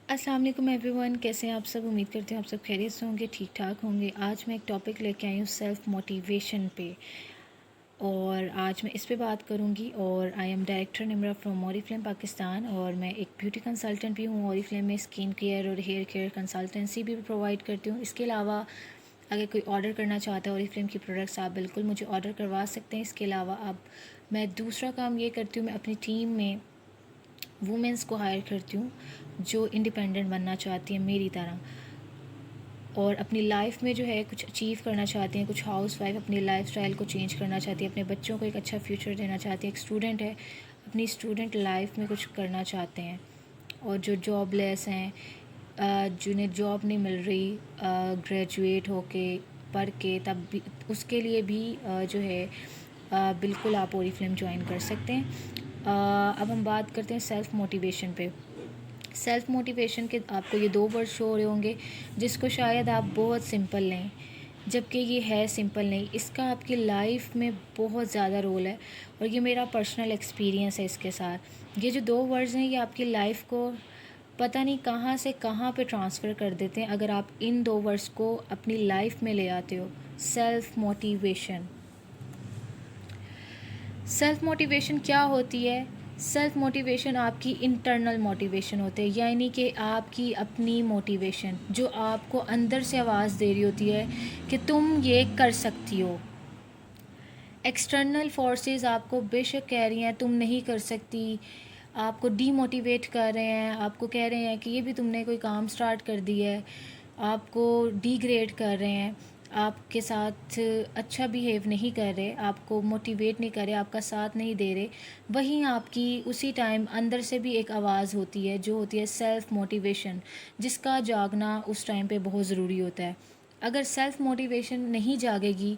अस्सलाम वालेकुम एवरीवन, कैसे हैं आप सब। उम्मीद करते हैं आप सब खैरियत से होंगे, ठीक ठाक होंगे। आज मैं एक टॉपिक लेके आई हूँ सेल्फ़ मोटिवेशन पे, और आज मैं इस पे बात करूँगी। और I am director Nimra from Oriflame Pakistan, और मैं एक ब्यूटी कंसल्टेंट भी हूँ। ओरिफ्लेम में स्किन केयर और हेयर केयर कंसल्टेंसी भी प्रोवाइड करती हूँ। इसके अलावा अगर कोई ऑर्डर करना चाहता है ओरिफ्लेम की प्रोडक्ट्स, आप बिल्कुल मुझे ऑर्डर करवा सकते हैं। इसके अलावा अब मैं दूसरा काम ये करती हूँ, मैं अपनी टीम में वुमेंस को हायर करती हूँ जो इंडिपेंडेंट बनना चाहती हैं मेरी तरह, और अपनी लाइफ में जो है कुछ अचीव करना चाहती हैं। कुछ हाउस वाइफ अपनी लाइफस्टाइल को चेंज करना चाहती है, अपने बच्चों को एक अच्छा फ्यूचर देना चाहती है। एक स्टूडेंट है, अपनी स्टूडेंट लाइफ में कुछ करना चाहते हैं। और जो जॉबलेस हैं, जिन्हें जॉब नहीं मिल रही ग्रेजुएट होके, पढ़ के, तब भी उसके लिए भी जो है बिल्कुल आप ओरिफ्लेम ज्वाइन कर सकते हैं। अब हम बात करते हैं सेल्फ़ मोटिवेशन पे। सेल्फ़ मोटिवेशन के आपको ये 2 वर्ड शो हो रहे होंगे, जिसको शायद आप बहुत सिंपल लें, जबकि ये है सिंपल नहीं। इसका आपकी लाइफ में बहुत ज़्यादा रोल है, और ये मेरा पर्सनल एक्सपीरियंस है इसके साथ। ये जो 2 वर्ड्स हैं, ये आपकी लाइफ को पता नहीं कहाँ से कहाँ पे ट्रांसफ़र कर देते हैं अगर आप इन 2 वर्ड्स को अपनी लाइफ में ले आते हो। Self motivation. सेल्फ मोटिवेशन क्या होती है? सेल्फ मोटिवेशन आपकी इंटरनल मोटिवेशन होते हैं, यानी कि आपकी अपनी मोटिवेशन जो आपको अंदर से आवाज़ दे रही होती है कि तुम ये कर सकती हो। एक्सटर्नल फोर्सेस आपको बेशक कह रही हैं तुम नहीं कर सकती, आपको डीमोटिवेट कर रहे हैं, आपको कह रहे हैं कि ये भी तुमने कोई काम स्टार्ट कर दिया है, आपको डिग्रेड कर रहे हैं, आपके साथ अच्छा बिहेव नहीं कर रहे, आपको मोटिवेट नहीं कर रहे, आपका साथ नहीं दे रहे। वहीं आपकी उसी टाइम अंदर से भी एक आवाज़ होती है जो होती है सेल्फ़ मोटिवेशन, जिसका जागना उस टाइम पे बहुत ज़रूरी होता है। अगर सेल्फ़ मोटिवेशन नहीं जागेगी,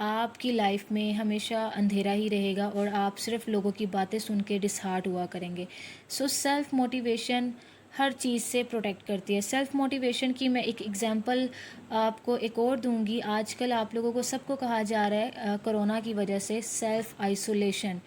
आपकी लाइफ में हमेशा अंधेरा ही रहेगा और आप सिर्फ लोगों की बातें सुन के डिसहार्ट हुआ करेंगे। सो सेल्फ़ मोटिवेशन हर चीज़ से प्रोटेक्ट करती है। सेल्फ़ मोटिवेशन की मैं एक एग्ज़ाम्पल आपको एक और दूंगी। आजकल आप लोगों को सबको कहा जा रहा है कोरोना की वजह से सेल्फ़ आइसोलेशन।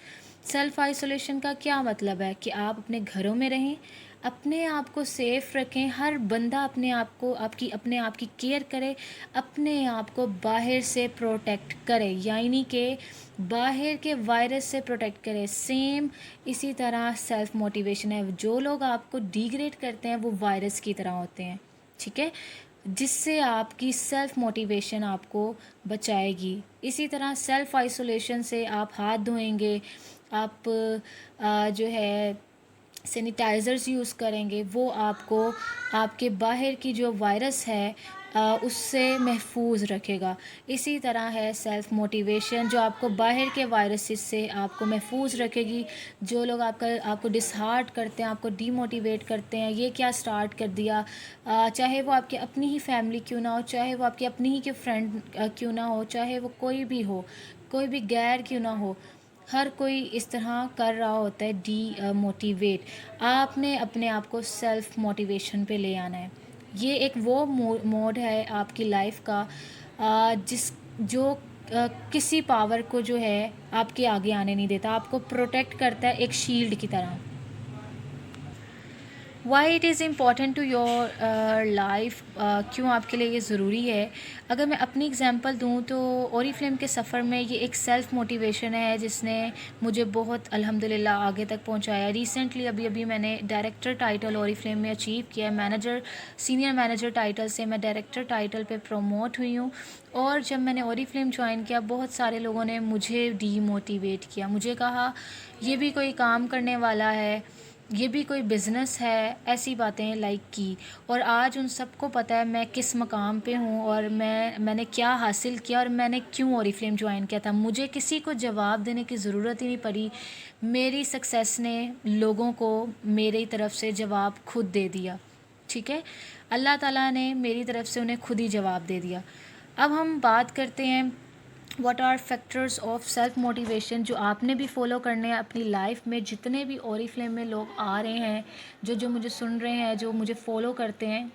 सेल्फ़ आइसोलेशन का क्या मतलब है कि आप अपने घरों में रहें, अपने आप को सेफ़ रखें। हर बंदा अपने आप को अपने आप की केयर करे, अपने आप को बाहर से प्रोटेक्ट करे, यानी कि बाहर के वायरस से प्रोटेक्ट करे। सेम इसी तरह सेल्फ़ मोटिवेशन है। जो लोग आपको डिग्रेड करते हैं वो वायरस की तरह होते हैं, ठीक है, जिससे आपकी सेल्फ़ मोटिवेशन आपको बचाएगी। इसी तरह सेल्फ़ आइसोलेशन से आप हाथ धोएंगे, आप जो है सैनिटाइज़र्स यूज़ करेंगे, वो आपको आपके बाहर की जो वायरस है उससे महफूज रखेगा। इसी तरह है सेल्फ़ मोटिवेशन, जो आपको बाहर के वायरसेस से आपको महफूज रखेगी। जो लोग आपको डिसहार्ट करते हैं, आपको डीमोटिवेट करते हैं, ये क्या स्टार्ट कर दिया, चाहे वो आपकी अपनी ही फैमिली क्यों ना हो, चाहे वो आपकी अपनी ही के फ्रेंड क्यों ना हो, चाहे वो कोई भी हो, कोई भी गैर क्यों ना हो, हर कोई इस तरह कर रहा होता है डी मोटिवेट। आपने अपने आप को सेल्फ़ मोटिवेशन पे ले आना है। ये एक वो मोड है आपकी लाइफ का जिस जो किसी पावर को जो है आपके आगे आने नहीं देता, आपको प्रोटेक्ट करता है एक शील्ड की तरह। Why it is important to your life, क्यों आपके लिए ये ज़रूरी है। अगर मैं अपनी एग्ज़ाम्पल दूँ तो ओरिफ्लेम के सफ़र में ये एक सेल्फ़ मोटिवेशन है जिसने मुझे बहुत अल्हम्दुलिल्लाह आगे तक पहुँचाया। रिसेंटली अभी अभी मैंने डायरेक्टर टाइटल ओरिफ्लेम में अचीव किया है। सीनियर मैनेजर टाइटल से मैं डायरेक्टर टाइटल पे प्रमोट हुई हूँ। और जब मैंने ओरिफ्लेम ज्वाइन किया, बहुत सारे लोगों ने मुझे डीमोटिवेट किया, मुझे कहा ये भी कोई काम करने वाला है, ये भी कोई बिज़नेस है, ऐसी बातें लाइक की। और आज उन सबको पता है मैं किस मकाम पे हूँ, और मैंने क्या हासिल किया, और मैंने क्यों ओरिफ्लेम ज्वाइन किया था। मुझे किसी को जवाब देने की ज़रूरत ही नहीं पड़ी। मेरी सक्सेस ने लोगों को मेरी तरफ से जवाब खुद दे दिया, ठीक है। अल्लाह ताला ने मेरी तरफ से उन्हें खुद ही जवाब दे दिया। अब हम बात करते हैं what are factors of self motivation, जो आपने भी फॉलो करने हैं अपनी लाइफ में। जितने भी ओरिफ्लेम में लोग आ रहे हैं, जो जो मुझे सुन रहे हैं, जो मुझे फॉलो करते हैं,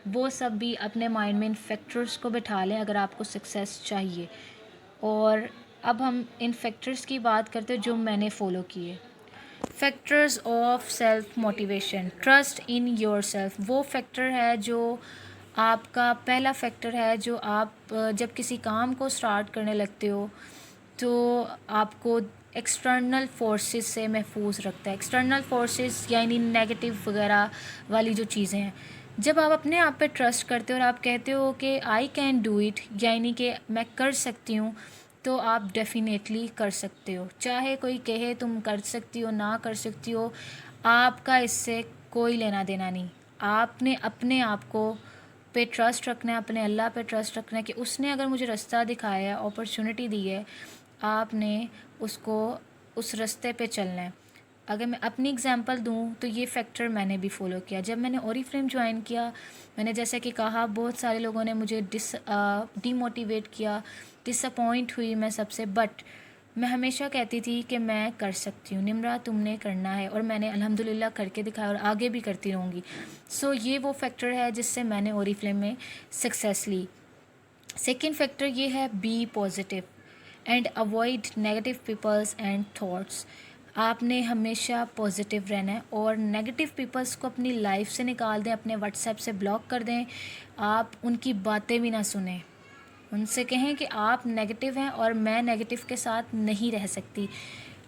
वो सब भी अपने माइंड में इन फैक्टर्स को बिठा लें अगर आपको सक्सेस चाहिए। और अब हम इन फैक्टर्स की बात करते हैं जो मैंने फ़ॉलो किए। Factors of self motivation, trust in your self वो फैक्टर है जो आपका पहला फैक्टर है जो आप जब किसी काम को स्टार्ट करने लगते हो तो आपको एक्सटर्नल फोर्सेस से महफूज रखता है। एक्सटर्नल फोर्सेस यानी नेगेटिव वगैरह वाली जो चीज़ें हैं, जब आप अपने आप पे ट्रस्ट करते हो और आप कहते हो कि आई कैन डू इट, यानी कि मैं कर सकती हूँ, तो आप डेफिनेटली कर सकते हो। चाहे कोई कहे तुम कर सकती हो ना कर सकती हो, आपका इससे कोई लेना देना नहीं। आपने अपने आप को पे ट्रस्ट रखना है, अपने अल्लाह पे ट्रस्ट रखना है कि उसने अगर मुझे रास्ता दिखाया है, अपॉर्चुनिटी दी है, आपने उसको उस रास्ते पे चलना है। अगर मैं अपनी एग्जांपल दूं तो ये फैक्टर मैंने भी फॉलो किया। जब मैंने ओरीफ्लेम ज्वाइन किया, मैंने जैसे कि कहा बहुत सारे लोगों ने मुझे डीमोटिवेट किया, डिसअपॉइंट हुई मैं सबसे, बट मैं हमेशा कहती थी कि मैं कर सकती हूँ निम्रा, तुमने करना है, और मैंने अल्हम्दुलिल्लाह करके दिखाया और आगे भी करती रहूँगी। सो ये वो फैक्टर है जिससे मैंने ओरीफ्लेम में सक्सेस ली। सेकेंड फैक्टर ये है be positive and avoid negative peoples and thoughts. आपने हमेशा पॉजिटिव रहना है और नेगेटिव पीपल्स को अपनी लाइफ से निकाल दें, अपने व्हाट्सएप से ब्लॉक कर दें। आप उनकी बातें भी ना सुने, उनसे कहें कि आप नेगेटिव हैं और मैं नेगेटिव के साथ नहीं रह सकती।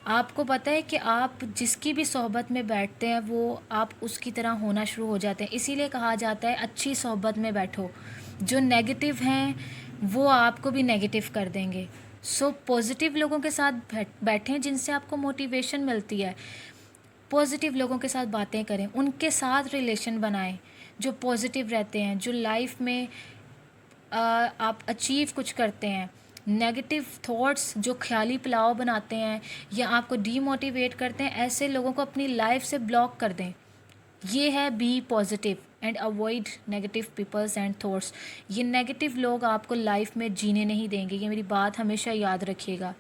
आपको पता है कि आप जिसकी भी सोहबत में बैठते हैं वो आप उसकी तरह होना शुरू हो जाते हैं। इसीलिए कहा जाता है अच्छी सोहबत में बैठो। जो नेगेटिव हैं वो आपको भी नेगेटिव कर देंगे। सो पॉजिटिव लोगों के साथ बैठें जिनसे आपको मोटिवेशन मिलती है। पॉजिटिव लोगों के साथ बातें करें, उनके साथ रिलेशन बनाएं जो पॉजिटिव रहते हैं, जो लाइफ में आप अचीव कुछ करते हैं। नेगेटिव थॉट्स जो ख्याली पुलाव बनाते हैं या आपको डीमोटिवेट करते हैं, ऐसे लोगों को अपनी लाइफ से ब्लॉक कर दें। ये है be positive and avoid negative peoples and thoughts. ये नेगेटिव लोग आपको लाइफ में जीने नहीं देंगे, ये मेरी बात हमेशा याद रखिएगा।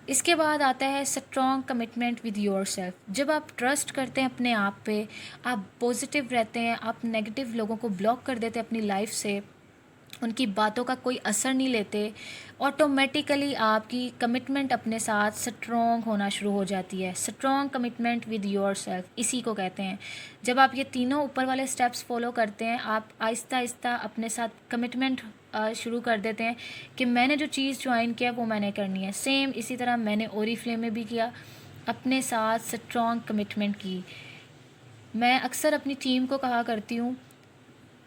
इसके बाद आता है strong commitment with your self. जब आप ट्रस्ट करते हैं अपने आप पे, आप पॉजिटिव रहते हैं, आप नेगेटिव लोगों को ब्लॉक कर देते हैं अपनी लाइफ से, उनकी बातों का कोई असर नहीं लेते, ऑटोमेटिकली आपकी कमिटमेंट अपने साथ स्ट्रॉन्ग होना शुरू हो जाती है। Strong commitment with your self इसी को कहते हैं। जब आप ये तीनों ऊपर वाले स्टेप्स फॉलो करते हैं, आप आहिस्ता आहिस्ता अपने साथ कमिटमेंट शुरू कर देते हैं कि मैंने जो चीज़ ज्वाइन किया वो मैंने करनी है। सेम इसी तरह मैंने ओरीफ्लेम में भी किया, अपने साथ स्ट्रॉन्ग कमिटमेंट की। मैं अक्सर अपनी टीम को कहा करती हूँ,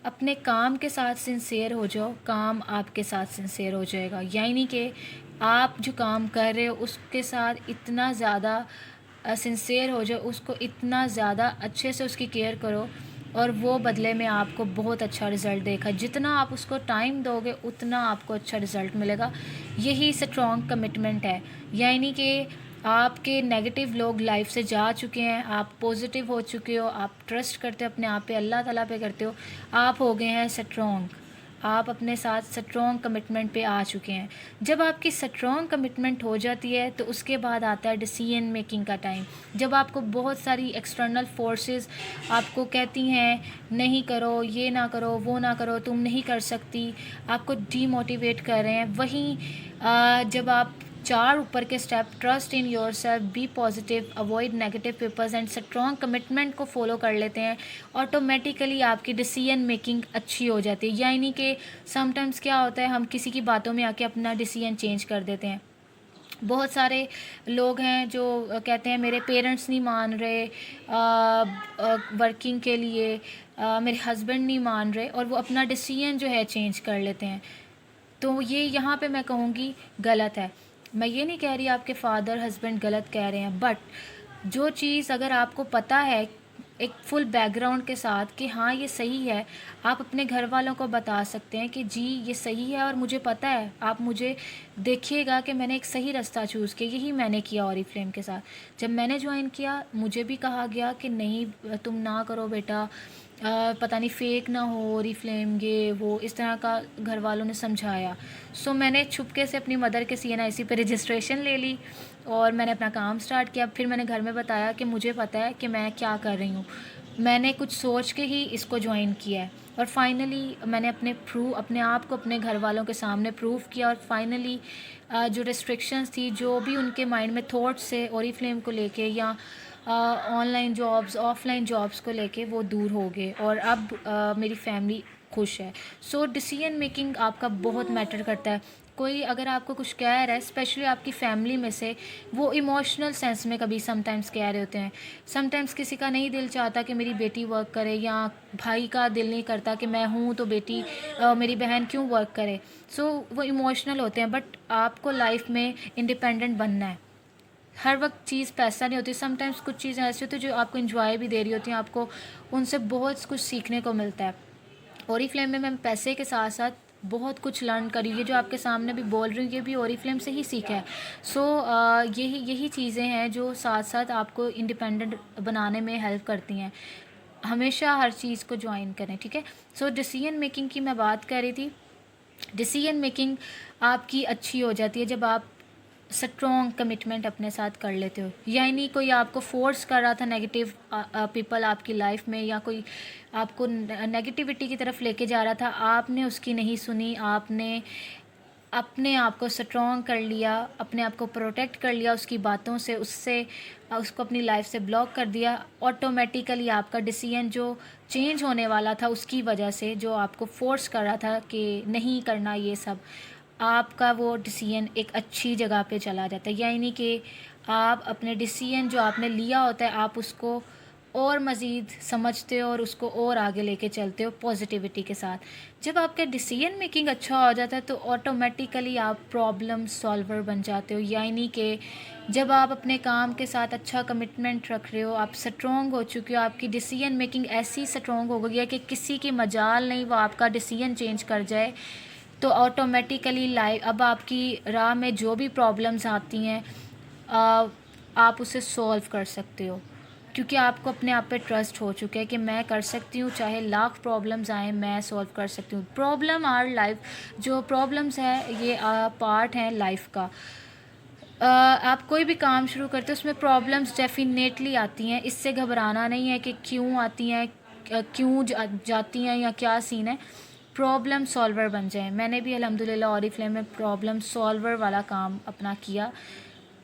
अपने काम के साथ सिंसेयर हो जाओ, काम आपके साथ सिंसेयर हो जाएगा। यानी कि आप जो काम कर रहे हो उसके साथ इतना ज़्यादा सिंसेयर हो जाओ, उसको इतना ज़्यादा अच्छे से उसकी केयर करो और वो बदले में आपको बहुत अच्छा रिज़ल्ट देगा। जितना आप उसको टाइम दोगे उतना आपको अच्छा रिज़ल्ट मिलेगा। यही स्ट्रॉन्ग कमिटमेंट है। यानी कि आपके नेगेटिव लोग लाइफ से जा चुके हैं, आप पॉजिटिव हो चुके हो, आप ट्रस्ट करते हो अपने आप पे, अल्लाह ताला पे करते हो, आप हो गए हैं स्ट्रॉन्ग। आप अपने साथ स्ट्रॉन्ग कमिटमेंट पे आ चुके हैं। जब आपकी स्ट्रॉन्ग कमिटमेंट हो जाती है तो उसके बाद आता है डिसीजन मेकिंग का टाइम। जब आपको बहुत सारी एक्सटर्नल फोर्सेस आपको कहती हैं नहीं करो, ये ना करो, वो ना करो, तुम नहीं कर सकती, आपको डीमोटिवेट कर रहे हैं, वहीं जब आप चार ऊपर के step trust in your self, be positive, avoid negative peoples and strong commitment को फॉलो कर लेते हैं, ऑटोमेटिकली आपकी डिसीजन मेकिंग अच्छी हो जाती है। यानी कि समटाइम्स क्या होता है, हम किसी की बातों में आके अपना डिसीजन चेंज कर देते हैं। बहुत सारे लोग हैं जो कहते हैं मेरे पेरेंट्स नहीं मान रहे वर्किंग के लिए, मेरे हस्बैंड नहीं मान रहे, और वो अपना डिसीजन जो है चेंज कर लेते हैं। तो ये यहाँ पे मैं कहूँगी गलत है। मैं ये नहीं कह रही आपके फादर हस्बैंड गलत कह रहे हैं, बट जो चीज़ अगर आपको पता है एक फुल बैकग्राउंड के साथ कि हाँ ये सही है, आप अपने घर वालों को बता सकते हैं कि जी ये सही है और मुझे पता है, आप मुझे देखिएगा कि मैंने एक सही रास्ता चूज़ किया। यही मैंने किया ओरीफ्लेम के साथ। जब मैंने ज्वाइन किया मुझे भी कहा गया कि नहीं तुम ना करो बेटा, पता नहीं फेक ना हो ओरीफ्लेम, ये वो इस तरह का घर वालों ने समझाया। सो मैंने छुपके से अपनी मदर के CNIC पे रजिस्ट्रेशन ले ली और मैंने अपना काम स्टार्ट किया। फिर मैंने घर में बताया कि मुझे पता है कि मैं क्या कर रही हूँ, मैंने कुछ सोच के ही इसको ज्वाइन किया है। और फाइनली मैंने अपने आप को अपने घर वालों के सामने प्रूव किया, और फाइनली जो रिस्ट्रिक्शंस थी, जो भी उनके माइंड में थॉट्स से ओरीफ्लेम को लेके या ऑनलाइन जॉब्स ऑफलाइन जॉब्स को लेके, वो दूर हो गए, और अब मेरी फैमिली खुश है। सो डिसीजन मेकिंग आपका बहुत मैटर करता है। कोई अगर आपको कुछ कह रहा है, स्पेशली आपकी फैमिली में से, वो इमोशनल सेंस में कभी समटाइम्स कह रहे होते हैं। समटाइम्स किसी का नहीं दिल चाहता कि मेरी बेटी वर्क करे, या भाई का दिल नहीं करता कि मैं हूँ तो बेटी मेरी बहन क्यों वर्क करे। सो वो इमोशनल होते हैं, बट आपको लाइफ में इंडिपेंडेंट बनना है। हर वक्त चीज़ पैसा नहीं होती, समटाइम्स कुछ चीज़ें ऐसी होती हैं जो आपको इंजॉय भी दे रही होती हैं, आपको उनसे बहुत कुछ सीखने को मिलता है। ओरीफ्लेम में मैं पैसे के साथ साथ बहुत कुछ लर्न करी। ये जो आपके सामने भी बोल रही हूँ, ये भी ओरीफ्लेम से ही सीखा है। सो यही यही चीज़ें हैं जो साथ साथ आपको इंडिपेंडेंट बनाने में हेल्प करती हैं। हमेशा हर चीज़ को ज्वाइन करें, ठीक है। सो डिसीजन मेकिंग की मैं बात कर रही थी। डिसीजन मेकिंग आपकी अच्छी हो जाती है जब आप स्ट्रॉन्ग कमिटमेंट अपने साथ कर लेते हो, यानी कोई आपको फोर्स कर रहा था, नेगेटिव पीपल आपकी लाइफ में, या कोई आपको नेगेटिविटी की तरफ लेके जा रहा था, आपने उसकी नहीं सुनी, आपने अपने आप को स्ट्रॉन्ग कर लिया, अपने आप को प्रोटेक्ट कर लिया उसकी बातों से, उससे उसको अपनी लाइफ से ब्लॉक कर दिया। ऑटोमेटिकली आपका डिसीजन जो चेंज होने वाला था, उसकी वजह से जो आपको फोर्स कर रहा था कि नहीं करना ये सब, आपका वो डिसीजन एक अच्छी जगह पे चला जाता है। यानी कि आप अपने डिसीजन जो आपने लिया होता है, आप उसको और मज़ीद समझते हो और उसको और आगे लेके चलते हो पॉजिटिविटी के साथ। जब आपका डिसीजन मेकिंग अच्छा हो जाता है तो ऑटोमेटिकली आप प्रॉब्लम सॉल्वर बन जाते हो। यानी कि जब आप अपने काम के साथ अच्छा कमिटमेंट रख रहे हो, आप स्ट्रॉन्ग हो चुके हो, आपकी डिसीजन मेकिंग ऐसी स्ट्रॉन्ग हो गई है कि किसी की मजाल नहीं वो आपका डिसीजन चेंज कर जाए, तो ऑटोमेटिकली लाइफ अब आपकी राह में जो भी प्रॉब्लम्स आती हैं, आप उसे सॉल्व कर सकते हो, क्योंकि आपको अपने आप पे ट्रस्ट हो चुका है कि मैं कर सकती हूँ, चाहे लाख प्रॉब्लम्स आए मैं सॉल्व कर सकती हूँ। प्रॉब्लम आर लाइफ, जो प्रॉब्लम्स है ये पार्ट है लाइफ का। आप कोई भी काम शुरू करते हो उसमें प्रॉब्लम्स डेफिनेटली आती हैं, इससे घबराना नहीं है कि क्यों आती हैं, क्यों जाती हैं, या क्या सीन है। प्रॉब्लम सॉल्वर बन जाएं। मैंने भी अल्हम्दुलिल्लाह ओरीफ्लेम में प्रॉब्लम सॉल्वर वाला काम अपना किया,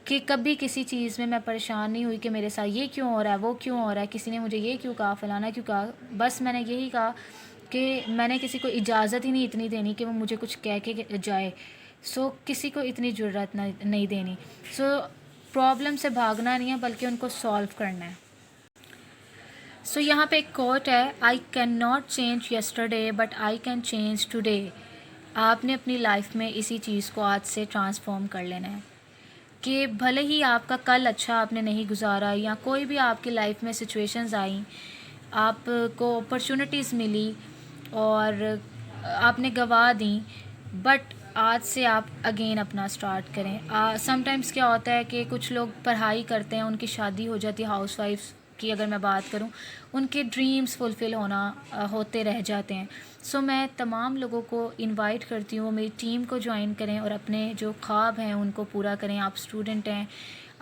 कि कभी किसी चीज़ में मैं परेशान नहीं हुई कि मेरे साथ ये क्यों हो रहा है, वो क्यों हो रहा है, किसी ने मुझे ये क्यों कहा, फलाना क्यों कहा। बस मैंने यही कहा कि मैंने किसी को इजाज़त ही नहीं इतनी देनी कि वो मुझे कुछ कह के जाए। सो किसी को इतनी ज़रूरत नहीं देनी। सो प्रॉब्लम से भागना नहीं है, बल्कि उनको सॉल्व करना है। सो यहाँ पे एक कोट है, I can not change yesterday but I can change today. आपने अपनी लाइफ में इसी चीज़ को आज से ट्रांसफॉर्म कर लेना है, कि भले ही आपका कल अच्छा आपने नहीं गुजारा, या कोई भी आपकी लाइफ में सिचुएशंस आई, आपको अपॉर्चुनिटीज़ मिली और आपने गंवा दी, बट आज से आप अगेन अपना स्टार्ट करें। समटाइम्स क्या होता है कि कुछ लोग पढ़ाई करते हैं, उनकी शादी हो जाती है, हाउसवाइफ्स की अगर मैं बात करूं, उनके ड्रीम्स फुलफ़िल होते रह जाते हैं। सो मैं तमाम लोगों को इनवाइट करती हूँ मेरी टीम को ज्वाइन करें और अपने जो ख्वाब हैं उनको पूरा करें। आप स्टूडेंट हैं,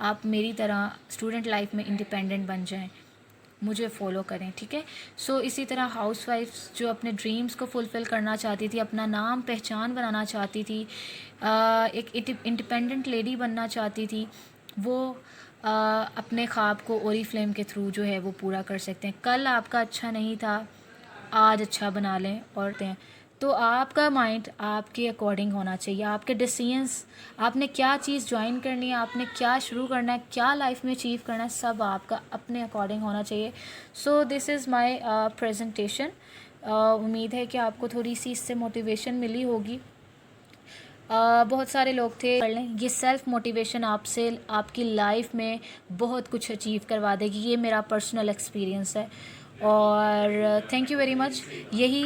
आप मेरी तरह स्टूडेंट लाइफ में इंडिपेंडेंट बन जाएं, मुझे फॉलो करें, ठीक है। सो इसी तरह हाउसवाइफ्स जो अपने ड्रीम्स को फुलफ़िल करना चाहती थी, अपना नाम पहचान बनाना चाहती थी, एक इंडिपेंडेंट लेडी बनना चाहती थी, वो अपने ख्वाब को ओरीफ्लेम के थ्रू जो है वो पूरा कर सकते हैं। कल आपका अच्छा नहीं था, आज अच्छा बना लें। और तो आपका माइंड आपके अकॉर्डिंग होना चाहिए, आपके डिसीजंस, आपने क्या चीज़ ज्वाइन करनी है, आपने क्या शुरू करना है, क्या लाइफ में अचीव करना है, सब आपका अपने अकॉर्डिंग होना चाहिए। So this is my presentation. उम्मीद है कि आपको थोड़ी सी इससे मोटिवेशन मिली होगी। बहुत सारे लोग थे, कर लें, ये सेल्फ़ मोटिवेशन आपसे आपकी लाइफ में बहुत कुछ अचीव करवा देगी। ये मेरा पर्सनल एक्सपीरियंस है। और थैंक यू वेरी मच। यही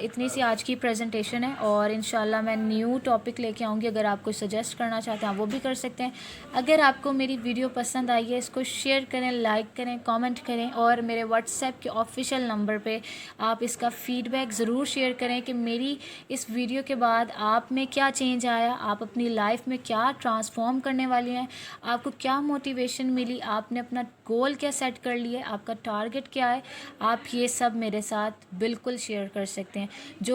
इतनी सी आज की प्रेजेंटेशन है, और इंशाल्लाह मैं न्यू टॉपिक लेके आऊँगी। अगर आप कुछ सजेस्ट करना चाहते हैं आप वो भी कर सकते हैं। अगर आपको मेरी वीडियो पसंद आई है, इसको शेयर करें, लाइक करें, कमेंट करें, और मेरे व्हाट्सएप के ऑफिशियल नंबर पे आप इसका फ़ीडबैक ज़रूर शेयर करें कि मेरी इस वीडियो के बाद आप में क्या चेंज आया, आप अपनी लाइफ में क्या ट्रांसफॉर्म करने वाली हैं, आपको क्या मोटिवेशन मिली, आपने अपना गोल क्या सेट कर लिया है, आपका टारगेट क्या है, आप ये सब मेरे साथ बिल्कुल शेयर कर सकते हैं। जो